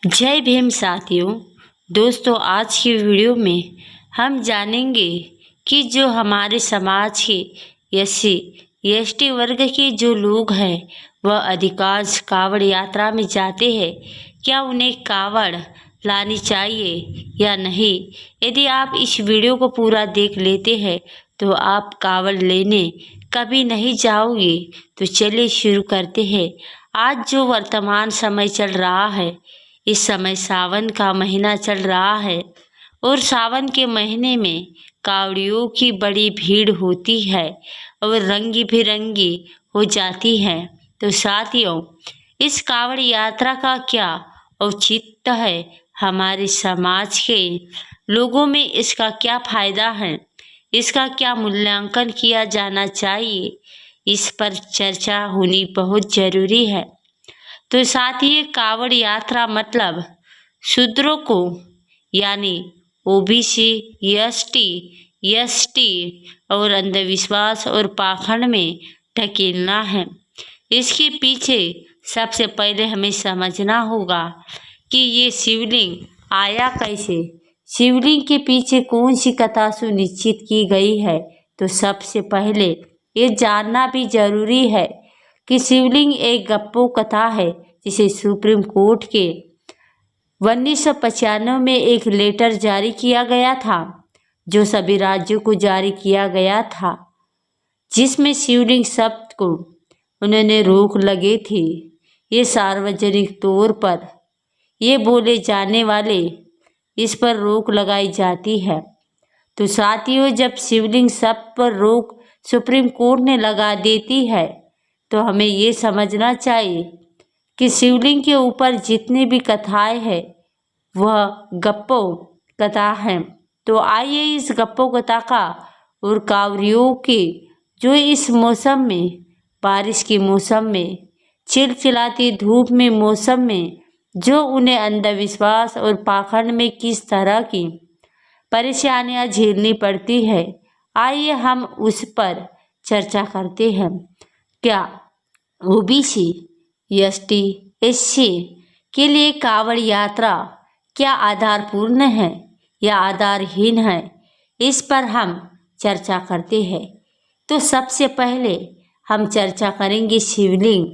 जय भीम साथियों। दोस्तों, आज की वीडियो में हम जानेंगे कि जो हमारे समाज के एससी एसटी वर्ग के जो लोग हैं वह अधिकांश कांवड़ यात्रा में जाते हैं। क्या उन्हें कांवड़ लानी चाहिए या नहीं? यदि आप इस वीडियो को पूरा देख लेते हैं तो आप कांवड़ लेने कभी नहीं जाओगे। तो चलिए शुरू करते हैं। आज जो वर्तमान समय चल रहा है, इस समय सावन का महीना चल रहा है और सावन के महीने में कावड़ियों की बड़ी भीड़ होती है और रंगी बिरंगी हो जाती है। तो साथियों, इस कावड़ यात्रा का क्या औचित्य है? हमारे समाज के लोगों में इसका क्या फायदा है? इसका क्या मूल्यांकन किया जाना चाहिए? इस पर चर्चा होनी बहुत जरूरी है। तो साथ ही कावड़ यात्रा मतलब शूद्रों को यानी ओबीसी, एसटी और अंधविश्वास और पाखंड में ढकेलना है। इसके पीछे सबसे पहले हमें समझना होगा कि ये शिवलिंग आया कैसे, शिवलिंग के पीछे कौन सी कथा सुनिश्चित की गई है। तो सबसे पहले ये जानना भी जरूरी है कि शिवलिंग एक गप्पो कथा है जिसे सुप्रीम कोर्ट के 1995 में एक लेटर जारी किया गया था, जो सभी राज्यों को जारी किया गया था, जिसमें शिवलिंग शब्द को उन्होंने रोक लगे थे। ये सार्वजनिक तौर पर ये बोले जाने वाले इस पर रोक लगाई जाती है। तो साथियों, जब शिवलिंग शब्द पर रोक सुप्रीम कोर्ट ने लगा देती है तो हमें ये समझना चाहिए कि शिवलिंग के ऊपर जितनी भी कथाएं हैं वह गप्पो कथा हैं। तो आइए इस गप्पो कथा का और कांवड़ियों के जो इस मौसम में, बारिश के मौसम में, चिलचिलाती धूप में मौसम में जो उन्हें अंधविश्वास और पाखंड में किस तरह की परेशानियां झेलनी पड़ती है, आइए हम उस पर चर्चा करते हैं। क्या ओबीसी, एसटी, एससी के लिए कांवड़ यात्रा क्या आधारपूर्ण है या आधारहीन है, इस पर हम चर्चा करते हैं। तो सबसे पहले हम चर्चा करेंगे शिवलिंग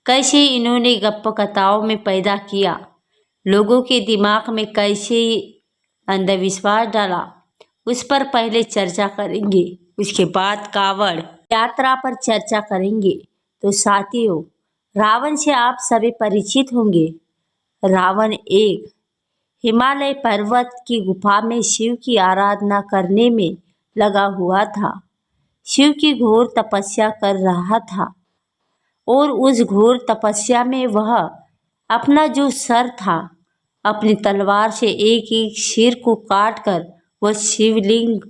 कैसे इन्होंने गप्प कथाओं में पैदा किया, लोगों के दिमाग में कैसे अंधविश्वास डाला, उस पर पहले चर्चा करेंगे। उसके बाद कांवड़ यात्रा पर चर्चा करेंगे। तो साथियों, रावण से आप सभी परिचित होंगे। रावण एक हिमालय पर्वत की गुफा में शिव की आराधना करने में लगा हुआ था। शिव की घोर तपस्या कर रहा था और उस घोर तपस्या में वह अपना जो सर था, अपनी तलवार से एक एक सिर को काटकर वह शिवलिंग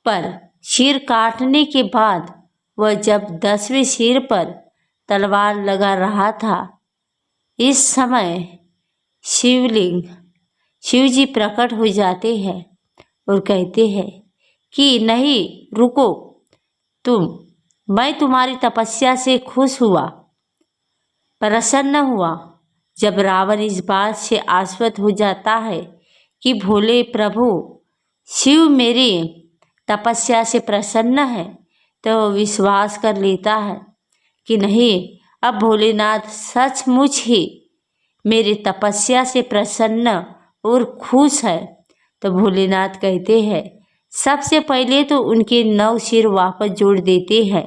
पर सिर काटने के बाद वह जब 10वें सिर पर तलवार लगा रहा था, इस समय शिवजी प्रकट हो जाते हैं और कहते हैं कि नहीं रुको, मैं तुम्हारी तपस्या से खुश हुआ, प्रसन्न हुआ। जब रावण इस बात से आश्वस्त हो जाता है कि भोले प्रभु शिव मेरी तपस्या से प्रसन्न है, तो विश्वास कर लेता है कि नहीं, अब भोलेनाथ सचमुच ही मेरी तपस्या से प्रसन्न और खुश है। तो भोलेनाथ कहते हैं, सबसे पहले तो उनके 9 सिर वापस जोड़ देते हैं।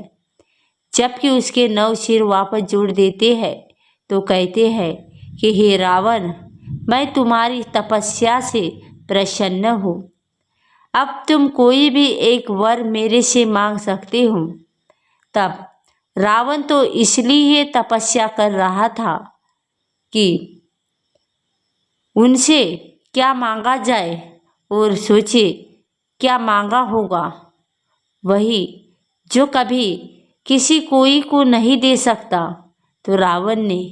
जबकि उसके 9 सिर वापस जोड़ देते हैं तो कहते हैं कि हे रावण, मैं तुम्हारी तपस्या से प्रसन्न हूँ, अब तुम कोई भी एक वर मेरे से मांग सकते हो। तब रावण तो इसलिए तपस्या कर रहा था कि उनसे क्या मांगा जाए और सोचे क्या मांगा होगा, वही जो कभी किसी कोई को नहीं दे सकता। तो रावण ने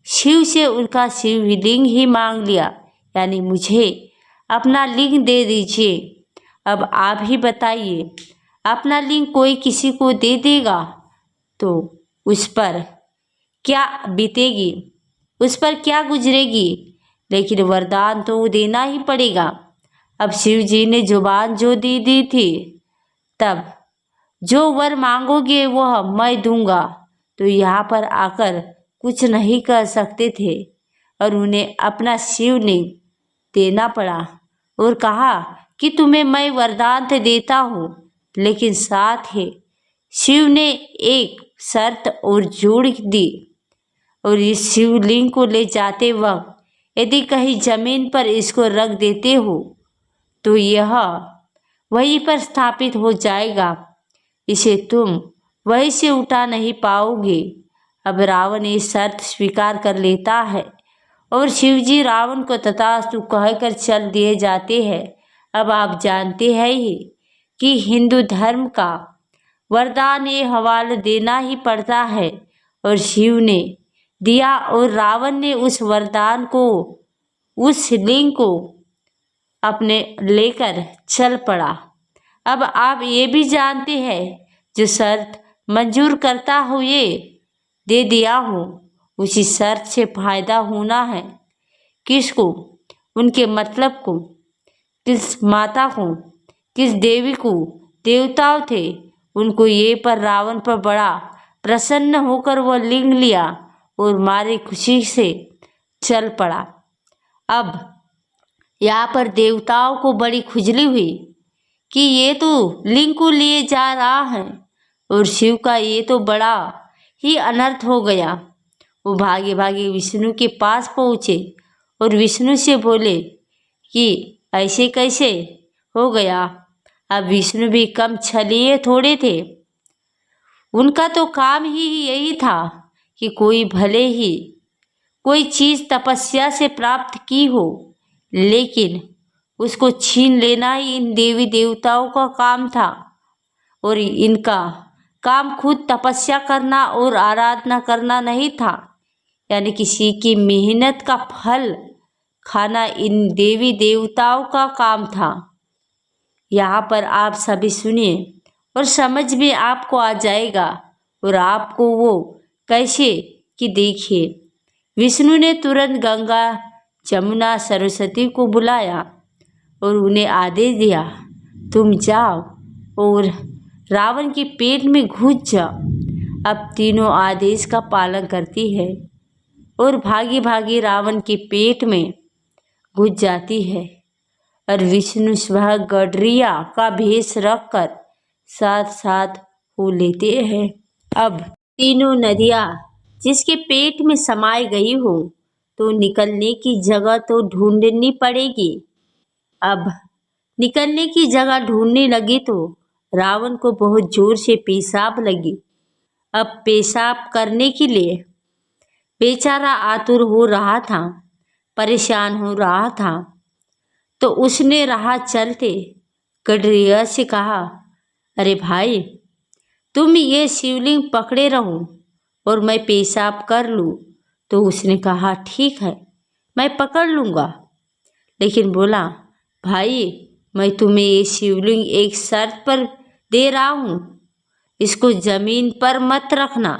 शिव से उनका शिवलिंग ही मांग लिया, यानी मुझे अपना लिंग दे दीजिए। अब आप ही बताइए, अपना लिंग कोई किसी को दे देगा तो उस पर क्या बीतेगी, उस पर क्या गुजरेगी? लेकिन वरदान तो देना ही पड़ेगा। अब शिव जी ने जुबान जो दी थी, तब जो वर मांगोगे वह मैं दूंगा। तो यहाँ पर आकर कुछ नहीं कर सकते थे और उन्हें अपना शिवलिंग देना पड़ा और कहा कि तुम्हें मैं वरदान तो देता हूँ, लेकिन साथ ही शिव ने एक शर्त और जोड़ दी, और इस शिवलिंग को ले जाते वक्त यदि कहीं जमीन पर इसको रख देते हो तो यह वहीं पर स्थापित हो जाएगा, इसे तुम वहीं से उठा नहीं पाओगे। अब रावण ये शर्त स्वीकार कर लेता है और शिवजी रावण को तथास्तु कहकर चल दिए जाते हैं। अब आप जानते हैं ही कि हिंदू धर्म का वरदान ये हवाला देना ही पड़ता है, और शिव ने दिया और रावण ने उस वरदान को, उस लिंग को अपने लेकर चल पड़ा। अब आप ये भी जानते हैं जो शर्त मंजूर करता हुए दे दिया हो, उसी शर्त से फायदा होना है। किसको? उनके मतलब को, किस माता को, किस देवी को देवताओं थे उनको ये पर रावण पर बड़ा प्रसन्न होकर वह लिंग लिया और मारे खुशी से चल पड़ा। अब यहाँ पर देवताओं को बड़ी खुजली हुई कि ये तो लिंग को लिए जा रहा है और शिव का ये तो बड़ा ही अनर्थ हो गया। वो भागे भागे विष्णु के पास पहुँचे और विष्णु से बोले कि ऐसे कैसे हो गया। अब विष्णु भी कम छलिए थोड़े थे, उनका तो काम ही यही था कि कोई भले ही कोई चीज़ तपस्या से प्राप्त की हो, लेकिन उसको छीन लेना ही इन देवी देवताओं का काम था, और इनका काम खुद तपस्या करना और आराधना करना नहीं था, यानी किसी की मेहनत का फल खाना इन देवी देवताओं का काम था। यहाँ पर आप सभी सुनिए और समझ में आपको आ जाएगा, और आपको वो कैसे कि देखिए, विष्णु ने तुरंत गंगा जमुना सरस्वती को बुलाया और उन्हें आदेश दिया, तुम जाओ और रावण के पेट में घुस जाओ। अब तीनों आदेश का पालन करती है और भागी भागी रावण के पेट में घुस जाती है, और विष्णु स्वयं गडरिया का भेष रखकर साथ साथ हो लेते हैं। अब तीनों नदियाँ जिसके पेट में समाई गई हो तो निकलने की जगह तो ढूंढनी पड़ेगी। अब निकलने की जगह ढूंढने लगी तो रावण को बहुत जोर से पेशाब लगी। अब पेशाब करने के लिए बेचारा आतुर हो रहा था, परेशान हो रहा था, तो उसने राह चलते गडरिया से कहा, अरे भाई, तुम ये शिवलिंग पकड़े रहो और मैं पेशाब कर लूँ। तो उसने कहा, ठीक है, मैं पकड़ लूँगा, लेकिन बोला, भाई, मैं तुम्हें ये शिवलिंग एक शर्त पर दे रहा हूँ, इसको ज़मीन पर मत रखना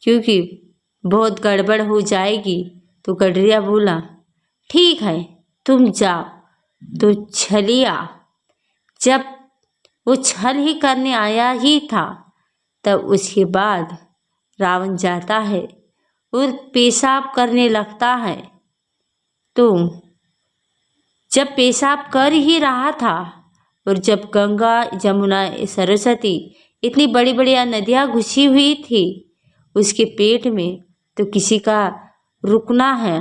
क्योंकि बहुत गड़बड़ हो जाएगी। तो गडरिया बोला, ठीक है, तुम जाओ। तो छलिया जब वो छल ही करने आया ही था, तब उसके बाद रावण जाता है और पेशाब करने लगता है। तो जब पेशाब कर ही रहा था और जब गंगा जमुना सरस्वती इतनी बड़ी बड़ी नदियाँ घुसी हुई थी उसके पेट में, तो किसी का रुकना है,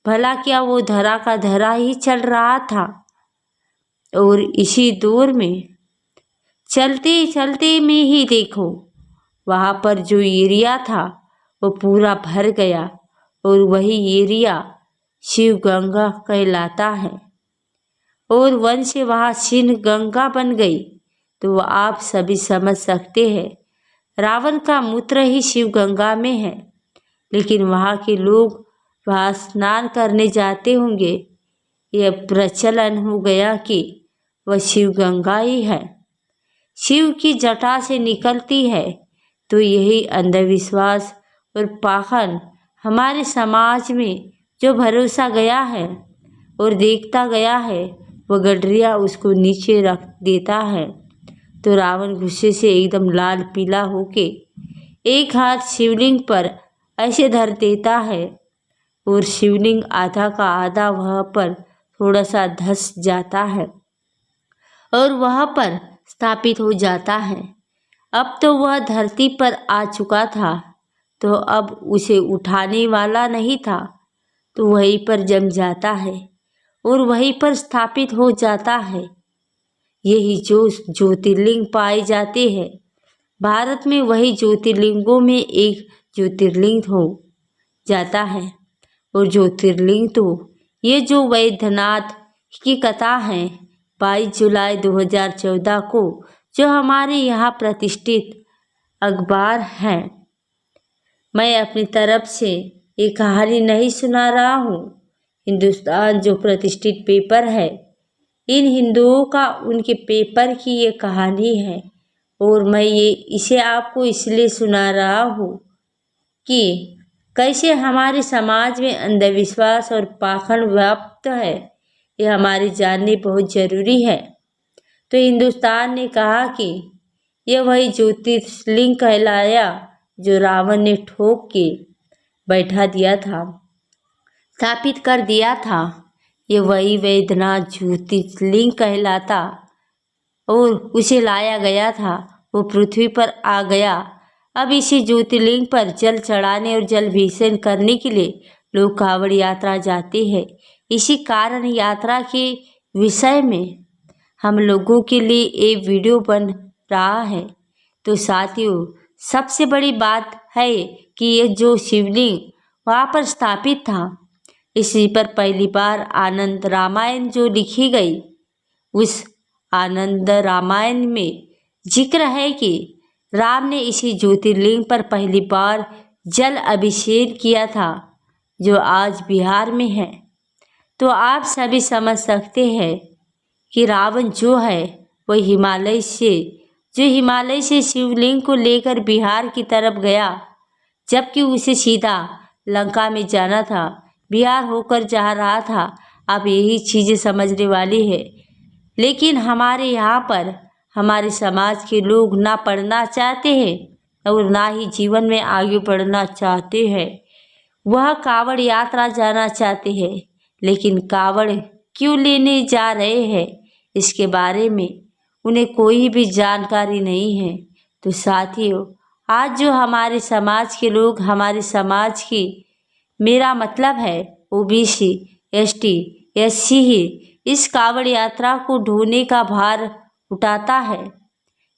भला क्या वो धरा का धरा ही चल रहा था। और इसी दौर में चलते चलते में ही देखो, वहाँ पर जो एरिया था वो पूरा भर गया, और वही एरिया शिव गंगा कहलाता है, और वन से वहाँ सिंह गंगा बन गई। तो वह आप सभी समझ सकते हैं, रावण का मूत्र ही शिव गंगा में है, लेकिन वहाँ के लोग वहाँ स्नान करने जाते होंगे। यह प्रचलन हो गया कि वह शिव गंगा ही है, शिव की जटा से निकलती है। तो यही अंधविश्वास और पाखंड हमारे समाज में जो भरोसा गया है और देखता गया है वह गडरिया उसको नीचे रख देता है। तो रावण गुस्से से एकदम लाल पीला होके एक हाथ शिवलिंग पर ऐसे धर देता है और शिवलिंग आधा का आधा वहाँ पर थोड़ा सा धंस जाता है और वहाँ पर स्थापित हो जाता है। अब तो वह धरती पर आ चुका था, तो अब उसे उठाने वाला नहीं था, तो वहीं पर जम जाता है और वहीं पर स्थापित हो जाता है। यही जो ज्योतिर्लिंग पाए जाते हैं भारत में, वही ज्योतिर्लिंगों में एक ज्योतिर्लिंग हो जाता है। और ज्योतिर्लिंग तो ये जो वैद्यनाथ की कथा है 22 जुलाई 2014 को जो हमारे यहाँ प्रतिष्ठित अखबार है। मैं अपनी तरफ से ये कहानी नहीं सुना रहा हूँ। हिंदुस्तान जो प्रतिष्ठित पेपर है, इन हिंदुओं का उनके पेपर की ये कहानी है और मैं इसे आपको इसलिए सुना रहा हूँ कि कैसे हमारे समाज में अंधविश्वास और पाखंड व्याप्त है, ये हमारे जानने बहुत ज़रूरी है। तो हिंदुस्तान ने कहा कि यह वही ज्योतिर्लिंग कहलाया जो रावण ने ठोक के बैठा दिया था, स्थापित कर दिया था। ये वही वैद्यनाथ ज्योतिर्लिंग कहलाता और उसे लाया गया था, वो पृथ्वी पर आ गया। अब इसी ज्योतिर्लिंग पर जल चढ़ाने और जल अभिषेक करने के लिए लोग कांवड़ यात्रा जाते हैं। इसी कारण यात्रा के विषय में हम लोगों के लिए एक वीडियो बन रहा है। तो साथियों, सबसे बड़ी बात है कि ये जो शिवलिंग वहाँ पर स्थापित था, इसी पर पहली बार आनंद रामायण जो लिखी गई, उस आनंद रामायण में जिक्र है कि राम ने इसी ज्योतिर्लिंग पर पहली बार जल अभिषेक किया था, जो आज बिहार में है। तो आप सभी समझ सकते हैं कि रावण जो है वह हिमालय से शिवलिंग को लेकर बिहार की तरफ गया, जबकि उसे सीधा लंका में जाना था, बिहार होकर जा रहा था। अब यही चीज़ें समझने वाली है, लेकिन हमारे यहाँ पर हमारे समाज के लोग ना पढ़ना चाहते हैं और ना ही जीवन में आगे बढ़ना चाहते हैं। वह कांवड़ यात्रा जाना चाहते हैं, लेकिन कांवड़ क्यों लेने जा रहे हैं इसके बारे में उन्हें कोई भी जानकारी नहीं है। तो साथियों, आज जो हमारे समाज के लोग, हमारे समाज की, मेरा मतलब है ओबीसी, एसटी, एससी ही इस कांवड़ यात्रा को ढोने का भार उठाता है,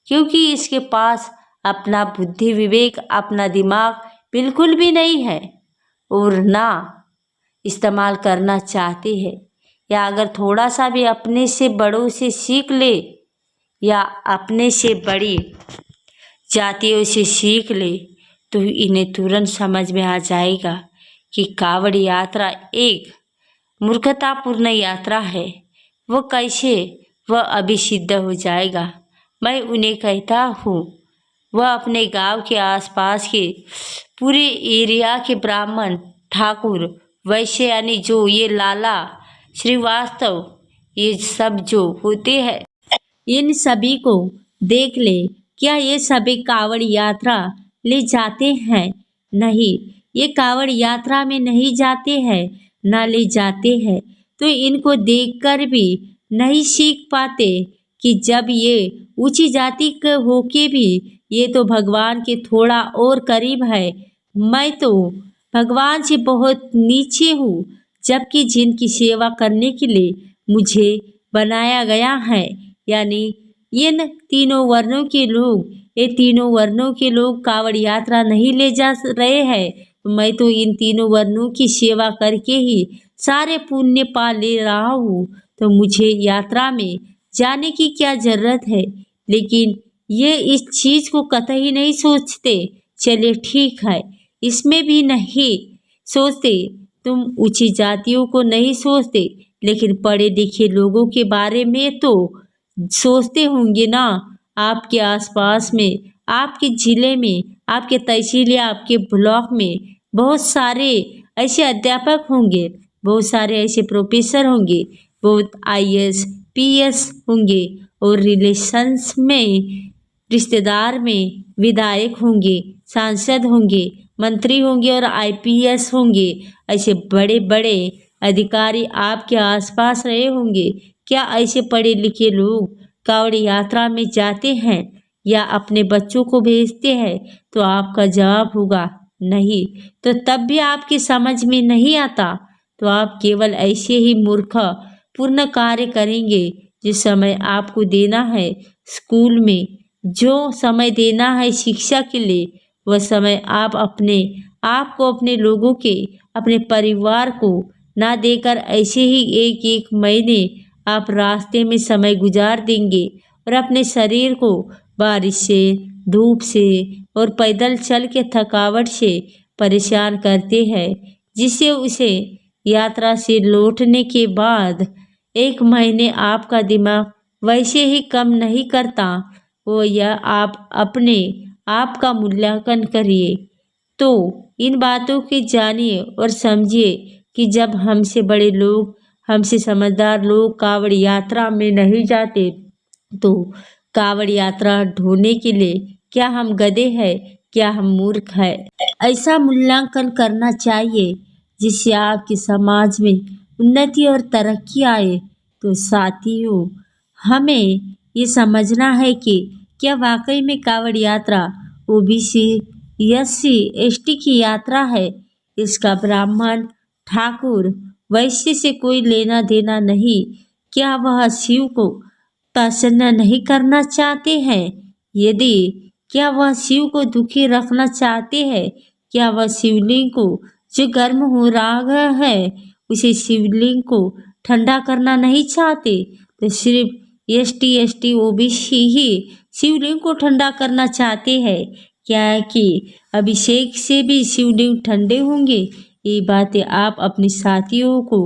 क्योंकि इसके पास अपना बुद्धि विवेक, अपना दिमाग बिल्कुल भी नहीं है और ना इस्तेमाल करना चाहते हैं। या अगर थोड़ा सा भी अपने से बड़ों से सीख ले या अपने से बड़ी जातियों से सीख ले, तो इन्हें तुरंत समझ में आ जाएगा कि कांवड़ यात्रा एक मूर्खतापूर्ण यात्रा है। वो कैसे वह अभी सिद्ध हो जाएगा। मैं उन्हें कहता हूँ, वह अपने गांव के आसपास के पूरे एरिया के ब्राह्मण, ठाकुर, वैश्य, यानी जो ये लाला, श्रीवास्तव, ये सब जो होते हैं, इन सभी को देख ले। क्या ये सभी कांवड़ यात्रा ले जाते हैं? नहीं, ये कांवड़ यात्रा में नहीं जाते हैं, ना ले जाते हैं। तो इनको देखकर भी नहीं सीख पाते कि जब ये ऊंची जाति के होके भी ये तो भगवान के थोड़ा और करीब है, मैं तो भगवान से बहुत नीचे हूँ, जबकि जिनकी सेवा करने के लिए मुझे बनाया गया है, यानी इन तीनों वर्णों के लोग, ये तीनों वर्णों के लोग कांवड़ यात्रा नहीं ले जा रहे हैं। मैं तो इन तीनों वर्णों की सेवा करके ही सारे पुण्य पा ले रहा हूँ, तो मुझे यात्रा में जाने की क्या जरूरत है। लेकिन ये इस चीज़ को कतई नहीं सोचते। चलिए ठीक है, इसमें भी नहीं सोचते, तुम ऊंची जातियों को नहीं सोचते, लेकिन पढ़े लिखे लोगों के बारे में तो सोचते होंगे ना। आपके आसपास में, आपके ज़िले में, आपके तहसील या आपके ब्लॉक में बहुत सारे ऐसे अध्यापक होंगे, बहुत सारे ऐसे प्रोफेसर होंगे, बहुत IAS PS होंगे और रिलेशंस में रिश्तेदार में विधायक होंगे, सांसद होंगे, मंत्री होंगे और IPS होंगे। ऐसे बड़े बड़े अधिकारी आपके आसपास रहे होंगे। क्या ऐसे पढ़े लिखे लोग कांवड़ यात्रा में जाते हैं या अपने बच्चों को भेजते हैं? तो आपका जवाब होगा नहीं। तो तब भी आपकी समझ में नहीं आता तो आप केवल ऐसे ही मूर्ख पूर्ण कार्य करेंगे। जिस समय आपको देना है स्कूल में, जो समय देना है शिक्षा के लिए, वह समय आप अपने आप को, अपने लोगों के, अपने परिवार को ना देकर ऐसे ही एक एक महीने आप रास्ते में समय गुजार देंगे और अपने शरीर को बारिश से, धूप से और पैदल चल के थकावट से परेशान करते हैं, जिससे उसे यात्रा से लौटने के बाद 1 महीने आपका दिमाग वैसे ही काम नहीं करता। वो यह आप अपने आप का मूल्यांकन करिए। तो इन बातों को जानिए और समझिए कि जब हमसे बड़े लोग, हमसे समझदार लोग कांवड़ यात्रा में नहीं जाते तो कांवड़ यात्रा ढोने के लिए क्या हम गधे हैं, क्या हम मूर्ख हैं? ऐसा मूल्यांकन करना चाहिए जिससे आपके समाज में उन्नति और तरक्की आए। तो साथियों, हमें ये समझना है कि क्या वाकई में कांवड़ यात्रा OBC SC ST की यात्रा है। इसका ब्राह्मण, ठाकुर, वैश्य से कोई लेना देना नहीं। क्या वह शिव को प्रसन्न नहीं करना चाहते हैं? यदि क्या वह शिव को दुखी रखना चाहते हैं? क्या वह शिवलिंग को जो गर्म हो रहा है उसे शिवलिंग को ठंडा करना नहीं चाहते? तो सिर्फ ST ST OBC ही शिवलिंग को ठंडा करना चाहते हैं। क्या कि अभिषेक से भी शिवलिंग ठंडे होंगे? ये बातें आप अपने साथियों को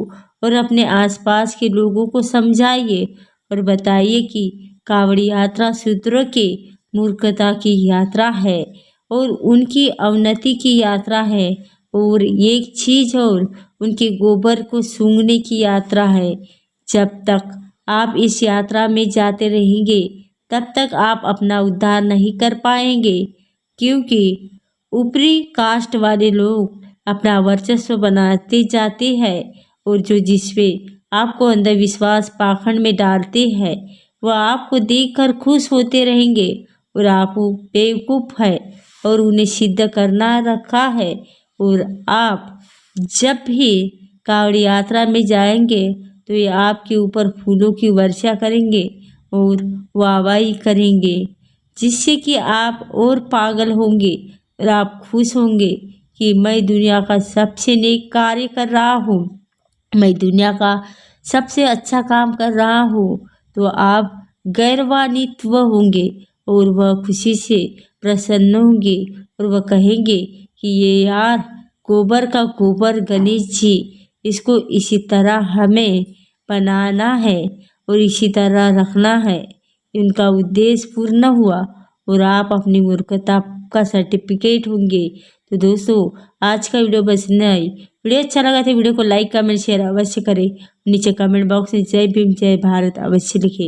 और अपने आसपास के लोगों को समझाइए और बताइए कि कांवड़ यात्रा शूद्रों के मूर्खता की यात्रा है और उनकी अवनति की यात्रा है और एक चीज और उनके गोबर को सूंघने की यात्रा है। जब तक आप इस यात्रा में जाते रहेंगे तब तक आप अपना उद्धार नहीं कर पाएंगे, क्योंकि ऊपरी कास्ट वाले लोग अपना वर्चस्व बनाते जाते हैं और जो जिसपे आपको अंधविश्वास पाखंड में डालते हैं वह आपको देखकर खुश होते रहेंगे और आप बेवकूफ़ है और उन्हें सिद्ध करना रखा है। और आप जब भी कांवड़ यात्रा में जाएंगे तो ये आपके ऊपर फूलों की वर्षा करेंगे और वाहवाही करेंगे, जिससे कि आप और पागल होंगे और आप खुश होंगे कि मैं दुनिया का सबसे नेक कार्य कर रहा हूँ, मैं दुनिया का सबसे अच्छा काम कर रहा हूँ। तो आप गौरवान्वित होंगे और वह खुशी से प्रसन्न होंगे और वह कहेंगे कि ये यार गोबर का गोबर गणेश जी, इसको इसी तरह हमें बनाना है और इसी तरह रखना है। उनका उद्देश्य पूर्ण हुआ और आप अपनी मूर्खता का सर्टिफिकेट होंगे। तो दोस्तों, आज का वीडियो बस इतना ही। वीडियो अच्छा लगा तो वीडियो को लाइक कमेंट शेयर अवश्य करें। नीचे कमेंट बॉक्स में जय भीम जय भारत अवश्य लिखें।